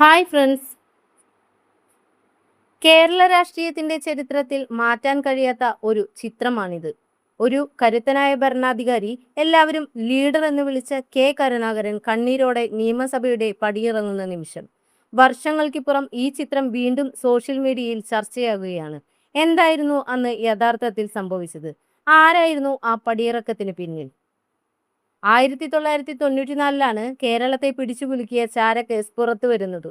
Hi friends. Kerala രാഷ്ട്രീയത്തിന്റെ ചരിത്രത്തിൽ മാറ്റാൻ കഴിയാത്ത ഒരു ചിത്രമാണിത്. ഒരു കരുത്തനായ ഭരണാധികാരി, എല്ലാവരും ലീഡർ എന്ന് വിളിച്ച കെ കരുണാകരൻ കണ്ണീരോടെ നിയമസഭയുടെ പടിയിറങ്ങുന്ന നിമിഷം. വർഷങ്ങൾക്കിപ്പുറം ഈ ചിത്രം വീണ്ടും സോഷ്യൽ മീഡിയയിൽ ചർച്ചയാകുകയാണ്. എന്തായിരുന്നു അന്ന് യഥാർത്ഥത്തിൽ സംഭവിച്ചത്? ആരായിരുന്നു ആ പടിയിറക്കത്തിന് പിന്നിൽ? 1994 കേരളത്തെ പിടിച്ചുകുലുക്കിയ ചാരക്കേസ് പുറത്തു വരുന്നത്.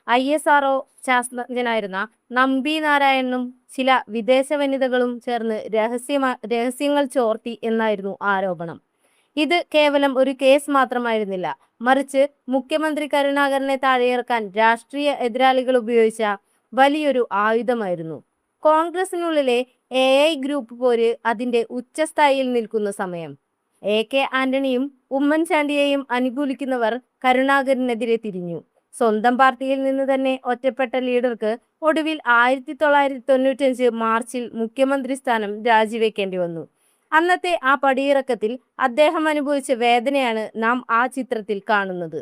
ISRO ശാസ്ത്രജ്ഞനായിരുന്ന നമ്പി നാരായണനും ചില വിദേശ വനിതകളും ചേർന്ന് രഹസ്യങ്ങൾ ചോർത്തി എന്നായിരുന്നു ആരോപണം. ഇത് കേവലം ഒരു കേസ് മാത്രമായിരുന്നില്ല, മറിച്ച് മുഖ്യമന്ത്രി കരുണാകരനെ താഴെയിറക്കാൻ രാഷ്ട്രീയ എതിരാളികൾ ഉപയോഗിച്ച വലിയൊരു ആയുധമായിരുന്നു. കോൺഗ്രസിനുള്ളിലെ ഗ്രൂപ്പ് പോര് അതിന്റെ ഉച്ചസ്ഥായിയിൽ നിൽക്കുന്ന സമയം. AK ആന്റണിയും ഉമ്മൻചാണ്ടിയെയും അനുകൂലിക്കുന്നവർ കരുണാകരനെതിരെ തിരിഞ്ഞു. സ്വന്തം പാർട്ടിയിൽ നിന്ന് തന്നെ ഒറ്റപ്പെട്ട ലീഡർക്ക് ഒടുവിൽ 1995 മാർച്ചിൽ മുഖ്യമന്ത്രി സ്ഥാനം രാജിവെക്കേണ്ടി വന്നു. അന്നത്തെ ആ പടിയിറക്കത്തിൽ അദ്ദേഹം അനുഭവിച്ച വേദനയാണ് നാം ആ ചിത്രത്തിൽ കാണുന്നത്.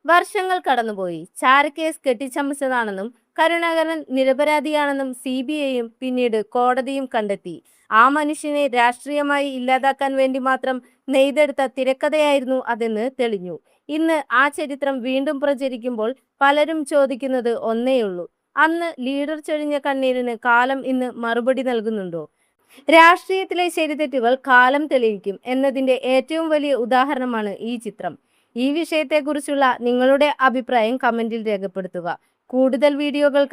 വർഷങ്ങൾ കടന്നുപോയി. ചാരക്കേസ് കെട്ടിച്ചമച്ചതാണെന്നും കരുണാകരൻ നിരപരാധിയാണെന്നും CBIയും പിന്നീട് കോടതിയും കണ്ടെത്തി. ആ മനുഷ്യനെ രാഷ്ട്രീയമായി ഇല്ലാതാക്കാൻ വേണ്ടി മാത്രം നെയ്തെടുത്ത തിരക്കഥയായിരുന്നു അതെന്ന് തെളിഞ്ഞു. ഇന്ന് ആ ചരിത്രം വീണ്ടും പ്രചരിക്കുമ്പോൾ പലരും ചോദിക്കുന്നത് ഒന്നേയുള്ളൂ: അന്ന് ലീഡർ ചൊരിഞ്ഞ കണ്ണീരിന് കാലം ഇന്ന് മറുപടി നൽകുന്നുണ്ടോ? രാഷ്ട്രീയത്തിലെ ശരിതെറ്റുകൾ കാലം തെളിയിക്കും എന്നതിന്റെ ഏറ്റവും വലിയ ഉദാഹരണമാണ് ഈ ചിത്രം. ഈ വിഷയത്തെക്കുറിച്ചുള്ള നിങ്ങളുടെ അഭിപ്രായം കമന്റിൽ രേഖപ്പെടുത്തുക. കൂടുതൽ വീഡിയോകൾക്കായി